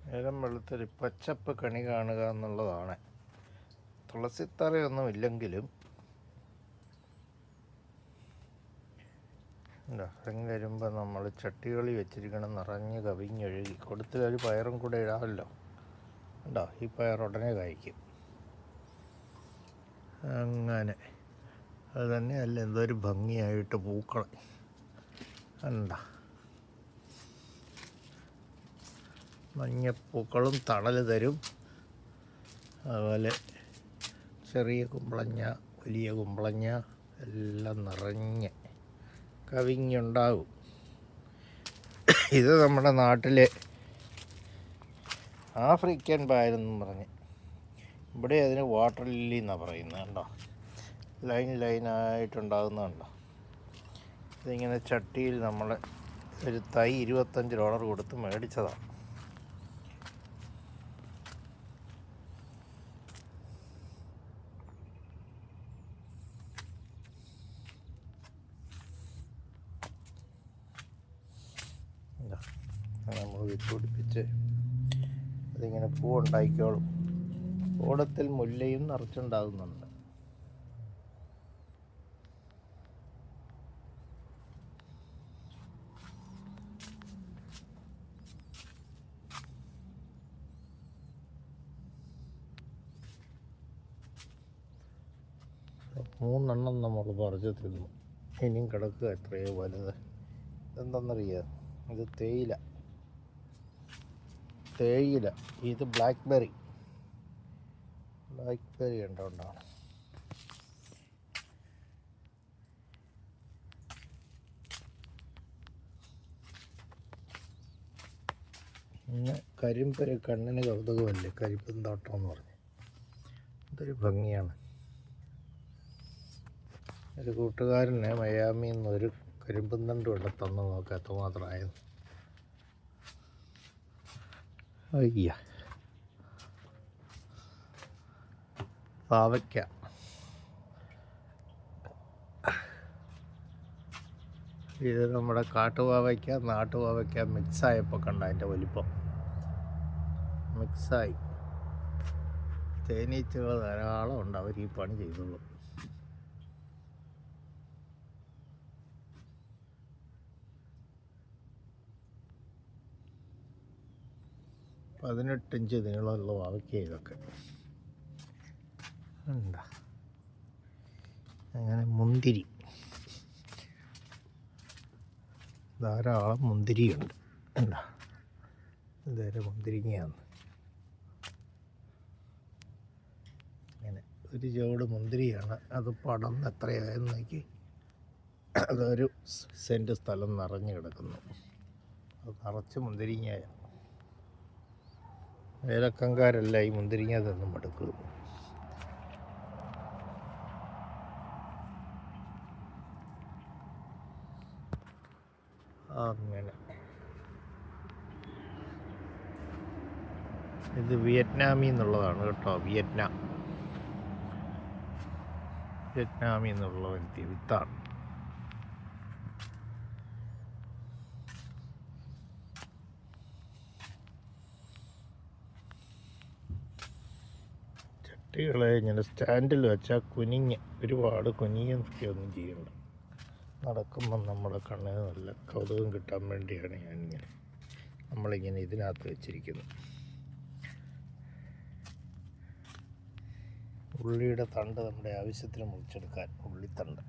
നേരം വെളുത്തൊരു പച്ചപ്പ് കണി കാണുക എന്നുള്ളതാണ്. തുളസിത്തറയൊന്നും ഇല്ലെങ്കിലും ഇറങ്ങി വരുമ്പോൾ നമ്മൾ ചട്ടികളി വെച്ചിരിക്കണം നിറഞ്ഞ് കവിഞ്ഞൊഴുകി. കൊടുത്തിലൊരു പയറും കൂടെ ഇടാമല്ലോ. ഉണ്ടോ, ഈ പയർ ഉടനെ കഴിക്കും. അങ്ങനെ അത് തന്നെയല്ല, എന്തൊരു ഭംഗിയായിട്ട് പൂക്കൾ ഉണ്ടോ. മഞ്ഞപ്പൂക്കളും തണൽ തരും. അതുപോലെ ചെറിയ കുമ്പളങ്ങ, വലിയ കുമ്പളങ്ങ എല്ലാം നിറഞ്ഞ് കവിഞ്ഞുണ്ടാകും. ഇത് നമ്മുടെ നാട്ടിലെ ആഫ്രിക്കൻ പയറെന്നും പറഞ്ഞ്, ഇവിടെ അതിന് വാട്ടർ ലില്ലി എന്നാണ് പറയുന്നത്. കണ്ടോ, ലൈനായിട്ടുണ്ടാകുന്നതുണ്ടോ. ഇതിങ്ങനെ ചട്ടിയിൽ നമ്മൾ ഒരു തൈ $25 കൊടുത്ത് മേടിച്ചതാണ്. നമ്മൾ വെച്ച് പിടിപ്പിച്ച് അതിങ്ങനെ പൂവുണ്ടായിക്കോളും. ഓടത്തിൽ മുല്ലയും നിറച്ചുണ്ടാകുന്നുണ്ട്. മൂന്നെണ്ണം നമ്മൾ പറിച്ച് തിന്നു. ഇനിയും കിടക്കുക എത്രയോ വലുത്. ഇതെന്തെന്നറിയാം, ഇത് തേയില. ഇത് ബ്ലാക്ക്ബെറി കണ്ടുകൊണ്ടാണ്. പിന്നെ കരിമ്പ് കണ്ണിന് കൗതുകമല്ലേ, കരിമ്പും തോട്ടം എന്ന് പറഞ്ഞ്. ഇതൊരു ഭംഗിയാണ്. ഒരു കൂട്ടുകാരന് മയാമിയിൽ നിന്നൊരു കരിമ്പും തണ്ട് കൊണ്ട് തന്നു. നോക്കാം എത്രമാത്രമായത്. അയ്യ, പാവയ്ക്ക. ഇത് നമ്മുടെ കാട്ടുപാവയ്ക്ക നാട്ടുപാവയ്ക്ക മിക്സായപ്പോൾ കണ്ട അതിൻ്റെ വലിപ്പം. മിക്സായി. തേനീച്ചകൾ ധാരാളം ഉണ്ട്, അവർ ഈ പണി ചെയ്തുള്ളൂ. $18 നീളമുള്ള പാവയ്ക്ക ഇതൊക്കെ. എന്താ അങ്ങനെ മുന്തിരി, ധാരാളം മുന്തിരിയുണ്ട്. എന്താ ഇതുവരെ മുന്തിരിങ്ങയാണ്. അങ്ങനെ ഒരു ചുവട് മുന്തിരിയാണ്. അത് പടന്ന് എത്രയായെന്ന് നോക്കി. അതൊരു സെൻറ്റ് സ്ഥലം നിറഞ്ഞു കിടക്കുന്നു. അത് നിറച്ച് മുന്തിരിങ്ങയായ. വേലക്കങ്കാരല്ല ഈ മുന്തിരിങ്ങ തിന്നും മടുക്കും. അങ്ങനെ ഇത് വിയറ്റ്നാമിൽ നിന്നുള്ളതാണ് കേട്ടോ. വിയറ്റ്നാമിൽ നിന്നുള്ള വിത്താണ്. ചട്ടികളെ ഇങ്ങനെ സ്റ്റാൻഡിൽ വെച്ചാൽ ഒരുപാട് കുനിയൊന്നും ചെയ്യണ്ട. നടക്കുമ്പം നമ്മുടെ കണ്ണിന് നല്ല കൗതുകം കിട്ടാൻ വേണ്ടിയാണ് നമ്മളിങ്ങനെ ഇതിനകത്ത് വെച്ചിരിക്കുന്നത്. ഉള്ളിയുടെ തണ്ട് നമ്മുടെ ആവശ്യത്തിന് മുറിച്ചെടുക്കാൻ, ഉള്ളിത്തണ്ട്.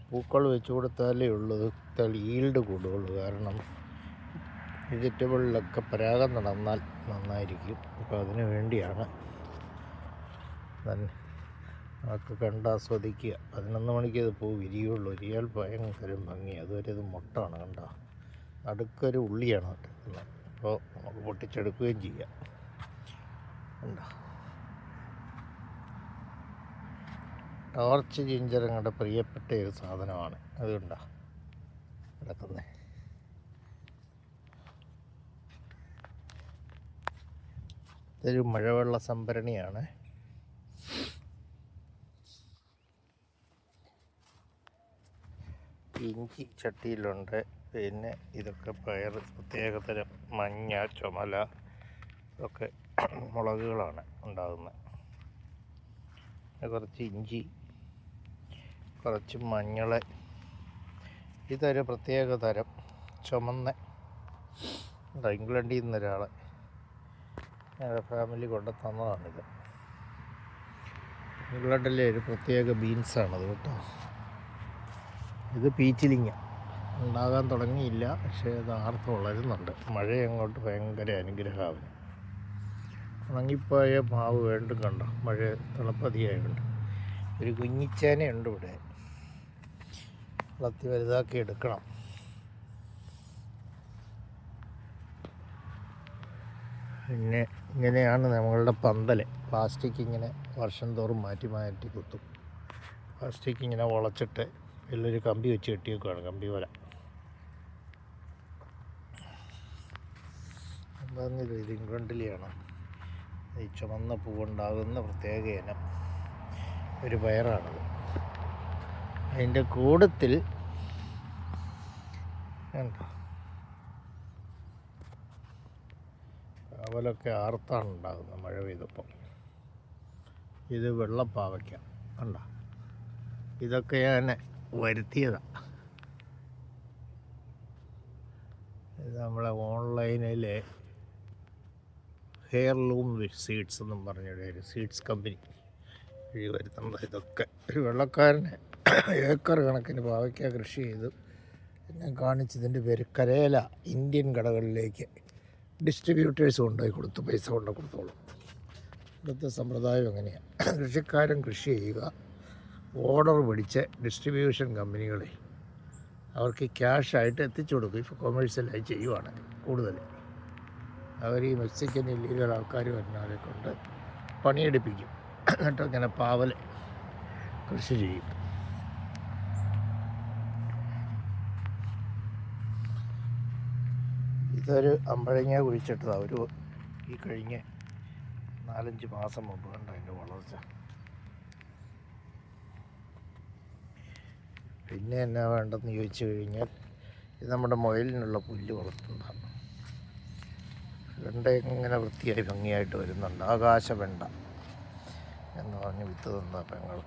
പൂക്കൾ വെച്ച് കൊടുത്താലേ ഉള്ളൂ ഈൽഡ് കൂടുകയുള്ളൂ. കാരണം വെജിറ്റബിളിലൊക്കെ പരാഗം നടന്നാൽ നന്നായിരിക്കും. അപ്പോൾ അതിന് വേണ്ടിയാണ് തന്നെ നമുക്ക് കണ്ടാസ്വദിക്കുക. 11 മണിക്ക് അത് പൂ വിരിയുള്ളൂ. വിരിയാൽ ഭയങ്കര ഭംഗി. അതുവരെ ഇത് മൊട്ടാണ്, കണ്ട നടുക്കൊരു ഉള്ളിയാണ് ഇട്ടിരിക്കുന്നത്. അപ്പോൾ നമുക്ക് പൊട്ടിച്ചെടുക്കുകയും ചെയ്യാം. കണ്ടോ, ടോർച്ച് ജിഞ്ചർ ഞങ്ങളുടെ പ്രിയപ്പെട്ട ഒരു സാധനമാണ്. അതുകൊണ്ടാ കിടക്കുന്നത്. ഇതൊരു മഴവെള്ള സംഭരണിയാണ്. ഇഞ്ചി ചട്ടിയിലുണ്ട്. പിന്നെ ഇതൊക്കെ പയർ, പ്രത്യേകതരം മഞ്ഞ, ചുമല ഒക്കെ മുളകുകളാണ് ഉണ്ടാകുന്നത്. കുറച്ച് ഇഞ്ചി, കുറച്ച് മഞ്ഞൾ. ഇതൊരു പ്രത്യേക തരം ചുമന്ന, ഇംഗ്ലണ്ടിൽ നിന്നൊരാൾ ഞങ്ങളുടെ ഫാമിലി കൊണ്ട് തന്നതാണിത്. ഇംഗ്ലണ്ടിലെ ഒരു പ്രത്യേക ബീൻസാണത് കേട്ടോ. ഇത് പീച്ചിലിങ്ങ ഉണ്ടാകാൻ തുടങ്ങിയില്ല, പക്ഷേ അത് ആർത്ത് വളരുന്നുണ്ട്. മഴ അങ്ങോട്ട് ഭയങ്കര അനുഗ്രഹമാവും. ഉണങ്ങിപ്പോയ മാവ് വീണ്ടും കണ്ടോ, മഴ തിളപ്പതിയായുണ്ട്. ഒരു കുഞ്ഞിച്ചേനയുണ്ട് ഇവിടെ, വളർത്തി വലുതാക്കി എടുക്കണം. പിന്നെ ഇങ്ങനെയാണ് നമ്മളുടെ പന്തൽ. പ്ലാസ്റ്റിക് ഇങ്ങനെ വർഷം തോറും മാറ്റി മാറ്റി കുത്തും. പ്ലാസ്റ്റിക് ഇങ്ങനെ വളച്ചിട്ട് വലിയൊരു കമ്പി വെച്ച് കെട്ടിയേക്കുവാണ്, കമ്പി പോലെ. എന്താണെന്നില്ല, ഇത് ഇംഗ്ലണ്ടിലെയാണ്. ഈ ചുമന്ന പൂവുണ്ടാകുന്ന പ്രത്യേക ഇനം ഒരു പയറാണത്. അതിൻ്റെ കൂടത്തിൽ കണ്ടോ, കാവലൊക്കെ ആർത്താണ് ഉണ്ടാകുന്നത് മഴ പെയ്തപ്പം. ഇത് വെള്ളപ്പാവയ്ക്ക കണ്ടോ, ഇതൊക്കെ ഞാൻ വരുത്തിയതാണ്. ഇത് നമ്മളെ ഓൺലൈനിലെ ഹെയർലൂം സീഡ്സ് എന്നും പറഞ്ഞൊരു സീഡ്സ് കമ്പനി വഴി വരുത്തുന്നത്. ഇതൊക്കെ ഒരു വെള്ളക്കാരന് ഏക്കർ കണക്കിന് പാവയ്ക്ക കൃഷി ചെയ്ത് ഞാൻ കാണിച്ചതിൻ്റെ പേര് കരേല ഇന്ത്യൻ കടകളിലേക്ക് ഡിസ്ട്രിബ്യൂട്ടേഴ്സ് കൊണ്ടുപോയി കൊടുത്തു, പൈസ കൊണ്ട് കൊടുത്തോളും. ഇവിടുത്തെ സമ്പ്രദായം എങ്ങനെയാണ്, കൃഷിക്കാരൻ കൃഷി ചെയ്യുക, ഓർഡർ പിടിച്ച് ഡിസ്ട്രിബ്യൂഷൻ കമ്പനികളെ അവർക്ക് ക്യാഷായിട്ട് എത്തിച്ചു കൊടുക്കും. ഇപ്പോൾ കൊമേഴ്സ്യലായി ചെയ്യുവാണെങ്കിൽ കൂടുതൽ അവർ ഈ മെക്സിക്കൻ ഇല്ലീഗൽ ആൾക്കാർ വരുന്നവരെ കൊണ്ട് പണിയെടുപ്പിക്കും. എന്നിട്ട് ഇങ്ങനെ പാവൽ കൃഷി ചെയ്യും. ഇതൊരു അമ്പഴങ്ങ കുഴിച്ചിട്ടതാണ്. ഒരു ഈ കഴിഞ്ഞ 4-5 മാസം മുമ്പ് കണ്ട അതിൻ്റെ വളർച്ച. പിന്നെ എന്നാ വേണ്ടെന്ന് ചോദിച്ചു കഴിഞ്ഞാൽ, ഇത് നമ്മുടെ മുയലിനുള്ള പുല്ല് വളർത്തുന്നതാണ്. വെണ്ട ഇങ്ങനെ വൃത്തിയായി ഭംഗിയായിട്ട് വരുന്നുണ്ട്. ആകാശ വെണ്ട എന്ന് പറഞ്ഞ് വിത്ത് തന്ന പെങ്ങൾ.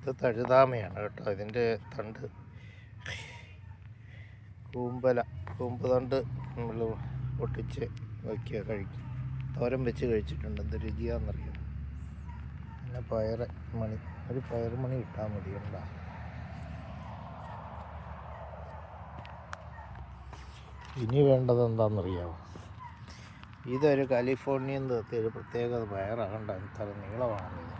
ഇത് തഴുതാമയാണ് കേട്ടോ. ഇതിൻ്റെ തണ്ട് കൂമ്പ് തണ്ട് നമ്മൾ പൊട്ടിച്ച് വയ്ക്കുക, കഴിക്കും. തോരൻ വെച്ച് കഴിച്ചിട്ടുണ്ട്. എന്ത് രുചിയാണെന്നറിയാം. പിന്നെ ഒരു പയറുമണി ഇട്ടാൽ മതി. ഉണ്ടാ ഇനി വേണ്ടത് എന്താണെന്നറിയാമോ? ഇതൊരു കാലിഫോർണിയൻ ഒരു പ്രത്യേക പയറാകണ്ട, ഇത്ര നീളമാണെന്ന്.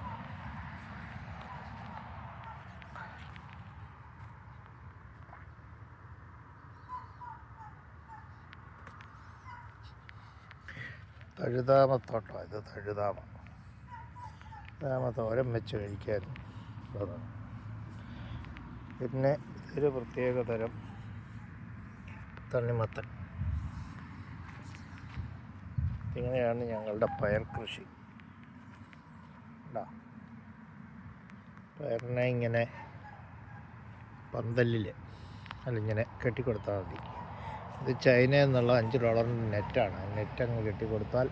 ഇത് തഴുതാമത്തോട്ടോ, ഇത് തഴുതാമ തോരൻ വെച്ച് കഴിക്കാൻ. പിന്നെ ഇതൊരു പ്രത്യേക തരം തണ്ണിമത്തൻ. ഇങ്ങനെയാണ് ഞങ്ങളുടെ പയർ കൃഷി. പയറിനെ ഇങ്ങനെ പന്തലിൽ ഇങ്ങനെ കെട്ടിക്കൊടുത്താൽ മതി. ഇത് ചൈനയിൽ നിന്നുള്ള $5 നെറ്റാണ്. നെറ്റ് അങ്ങ് കെട്ടിക്കൊടുത്താൽ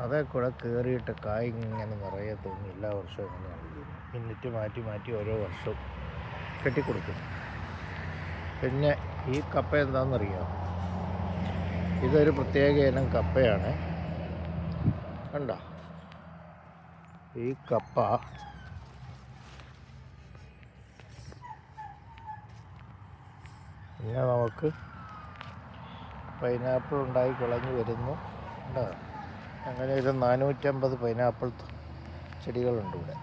അതേ കൂടെ കയറിയിട്ട് കായ് ഇങ്ങനെ നിറയെ തോന്നി. എല്ലാ വർഷവും ഇങ്ങനെയാണ് ചെയ്യുന്നത്. ഈ നെറ്റ് മാറ്റി മാറ്റി ഓരോ വർഷവും കെട്ടിക്കൊടുക്കും. പിന്നെ ഈ കപ്പ എന്താണെന്നറിയാം, ഇതൊരു പ്രത്യേക ഇനം കപ്പയാണ്. കണ്ടോ, ഈ കപ്പ പിന്നെ നമുക്ക് പൈനാപ്പിൾ ഉണ്ടായി കിളഞ്ഞു വരുന്നു. കണ്ടോ, അങ്ങനെ ഒരു 450 പൈനാപ്പിൾ ചെടികളുണ്ട് ഇവിടെ.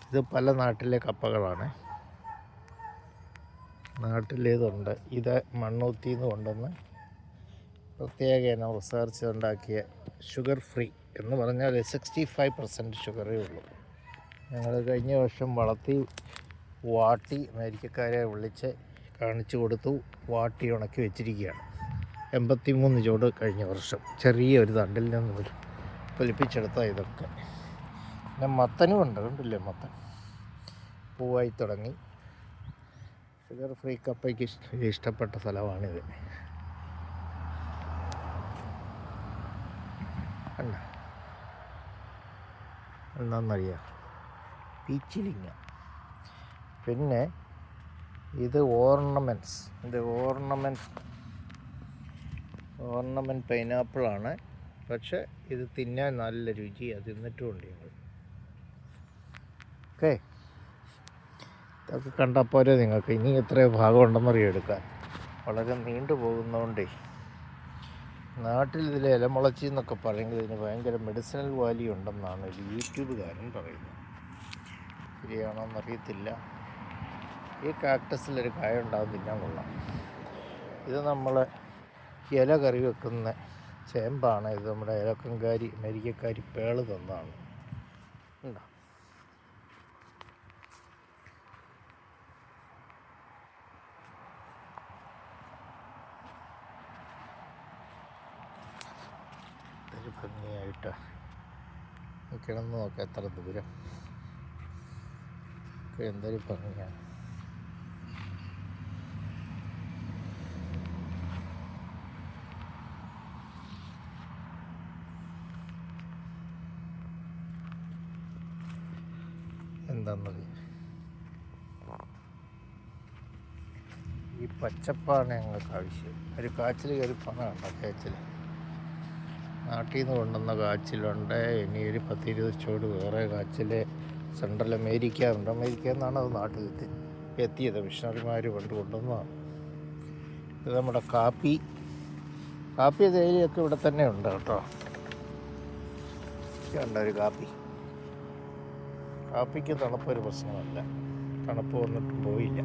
ഇത് പല നാട്ടിലെ കപ്പകളാണ്. നാട്ടിലേതുണ്ട്. ഇത് മണ്ണൂത്തിന്ന് കൊണ്ടുവന്ന് പ്രത്യേക ഇനം റിസർച്ച് ഉണ്ടാക്കിയ ഷുഗർ ഫ്രീ എന്ന് പറഞ്ഞാൽ 65% ഷുഗറേ ഉള്ളൂ. ഞങ്ങൾ കഴിഞ്ഞ വർഷം വളർത്തി വാട്ടി അമേരിക്കക്കാരെ വിളിച്ച് കാണിച്ചു കൊടുത്തു. വാട്ടി ഉണക്കി വെച്ചിരിക്കുകയാണ്. 83 ചൂട് കഴിഞ്ഞ വർഷം ചെറിയൊരു തണ്ടിൽ നിന്ന് പൊലിപ്പിച്ചെടുത്ത ഇതൊക്കെ. പിന്നെ മത്തനും ഉണ്ട്, കണ്ടില്ലേ, മത്തൻ പൂവായി തുടങ്ങി. ഷുഗർ ഫ്രീ കപ്പയ്ക്ക് ഇഷ്ടപ്പെട്ട സ്ഥലമാണിത്. കണ്ട, എന്താണെന്നറിയാം, പീച്ചിലിങ്ങ. പിന്നെ ഇത് ഓർണമെൻറ്റ്സ്, ഇത് ഓർണമെൻറ്റ് പൈനാപ്പിളാണ്. പക്ഷേ ഇത് തിന്നാൻ നല്ല രുചി, അത് തിന്നിട്ടുമുണ്ട് ഞങ്ങൾ. ഓക്കെ, ഇതൊക്കെ കണ്ടാൽ പോരെ നിങ്ങൾക്ക്. ഇനി എത്ര ഭാഗം ഉണ്ടെന്നറിയാം എടുക്കാൻ. വളരെ നീണ്ടു പോകുന്നതുകൊണ്ടേ. നാട്ടിൽ ഇതിൽ ഇലമുളച്ചി എന്നൊക്കെ പറയുന്നത് ഇതിന് ഭയങ്കര മെഡിസിനൽ വാല്യൂ ഉണ്ടെന്നാണ് ഒരു യൂട്യൂബുകാരൻ പറയുന്നത്. ശരിയാണോന്നറിയത്തില്ല. ഈ കാക്ടസിലൊരു കായ ഉണ്ടാകും, തിന്നാൻ കൊള്ളാം. ഇത് നമ്മൾ ഇല കറി വെക്കുന്ന ചേമ്പാണ്. ഇത് നമ്മുടെ ഇലക്കങ്കാരി അമേരിക്കക്കാരി പേള് തന്നതാണ്. ഉണ്ടോ, ഒരു ഭംഗിയായിട്ട് കിടന്ന് നോക്കാം എത്ര ദൂരം. എന്തൊരു ഭംഗിയാണ്. എന്താണെന്നറിയാം, ഈ പച്ചപ്പാണ് ഞങ്ങൾക്ക് ആവശ്യം. ഒരു കാച്ചിൽ കയറിപ്പാണ് കണ്ടോ, കാച്ചിൽ നാട്ടിൽ നിന്ന് കൊണ്ടുവന്ന കാച്ചിലുണ്ട്. ഇനി ഒരു 10-20 ചുവട് വേറെ കാച്ചിൽ സെൻട്രൽ അമേരിക്ക ഉണ്ട്. അമേരിക്കയിൽ നിന്നാണ് അത് നാട്ടിൽ എത്തിയത്. മിഷണറിമാർ കൊണ്ടുവന്നതാണ്. ഇത് നമ്മുടെ കാപ്പി തേയിലയൊക്കെ ഇവിടെ തന്നെ ഉണ്ട് കേട്ടോ. ഉണ്ട് ഒരു കാപ്പിക്ക് തണുപ്പൊരു പ്രശ്നമല്ല. തണുപ്പ് വന്നിട്ടും പോയില്ല.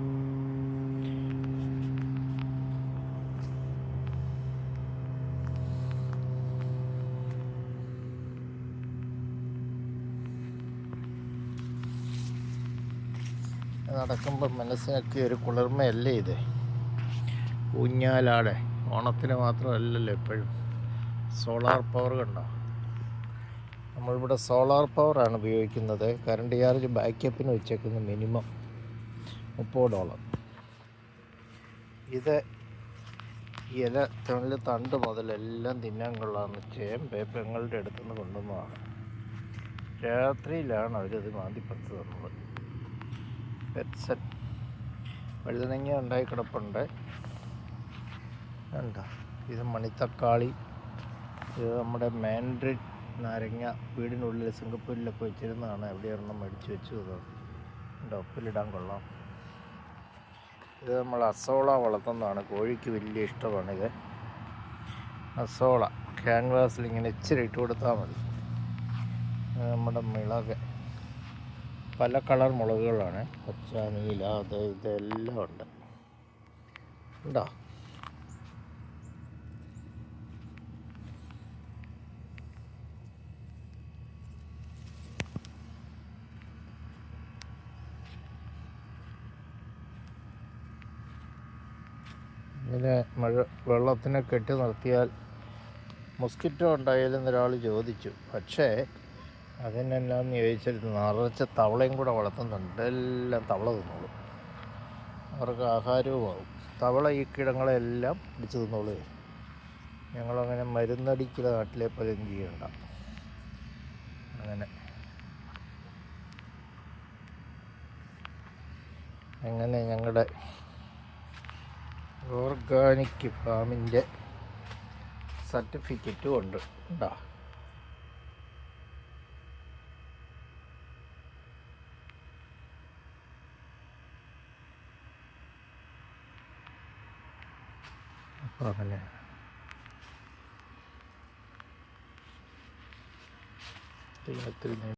നടക്കുമ്പോൾ മനസ്സിനൊക്കെ ഒരു കുളിർമയല്ലേ ഇത്. ഊഞ്ഞാലാടെ ഓണത്തിന് മാത്രമല്ലല്ലോ എപ്പോഴും. സോളാർ പവർ കണ്ടോ, നമ്മളിവിടെ സോളാർ പവറാണ് ഉപയോഗിക്കുന്നത്. കറണ്ട് ചാർജ് ബാക്കപ്പിന് വെച്ചേക്കുന്നത് മിനിമം $30. ഇത് ഇല തണ്ട് മുതലെല്ലാം തിന്നാൻ കൊള്ളാമെന്ന് പെങ്ങളുടെ അടുത്തുനിന്ന് കൊണ്ടുവന്നതാണ്. രാത്രിയിലാണ് അവരത് മാന്തിപ്പത്ത് തന്നത്. പെറ്റ്സൺ വഴുതനങ്ങ ഉണ്ടായി കിടപ്പുണ്ട്. കണ്ടോ, ഇത് മണിത്തക്കാളി. ഇത് നമ്മുടെ മാൻഡ്രിൻ നാരങ്ങ. വീടിനുള്ളിൽ സിംഗപ്പൂരിലൊക്കെ വെച്ചിരുന്നതാണ്. എവിടെ ഒരെണ്ണം മേടിച്ച് വെച്ചത്. ഉപ്പിലിടാൻ കൊള്ളാം. ഇത് നമ്മൾ അസോള വളർത്തുന്നതാണ്. കോഴിക്ക് വലിയ ഇഷ്ടമാണിത്. അസോള ക്യാൻവാസിൽ ഇങ്ങനെ ഇച്ചിരി ഇട്ട് കൊടുത്താൽ മതി. നമ്മുടെ മുളക് പല കളർ മുളകുകളാണ്. പച്ച, നീല, ഇതെല്ലാം ഉണ്ട്. ഉണ്ടോ, ഇങ്ങനെ വെള്ളത്തിനെ കെട്ടി നിർത്തിയാൽ മൊസ്കിറ്റോ ഉണ്ടായാലും ഒരാൾ ചോദിച്ചു. പക്ഷേ അതിനെന്നാന്ന് ചോദിച്ചാൽ നിറച്ച തവളയും കൂടെ വളർത്തുന്നുണ്ട്. എല്ലാം തവള തിന്നോളും. അവർക്ക് ആഹാരവും ആവും. തവള ഈ കിടങ്ങളെല്ലാം പിടിച്ച് തിന്നോളൂ. ഞങ്ങളങ്ങനെ മരുന്നടിക്കുന്ന നാട്ടിലെ പോലെ ഒന്നും ചെയ്യണ്ട. അങ്ങനെ അങ്ങനെ ഞങ്ങളുടെ ഓർഗാനിക് ഫാമിൻ്റെ സർട്ടിഫിക്കറ്റും ഉണ്ട് കേട്ടോ. അപ്പോൾ അങ്ങനെ ഒത്തിരി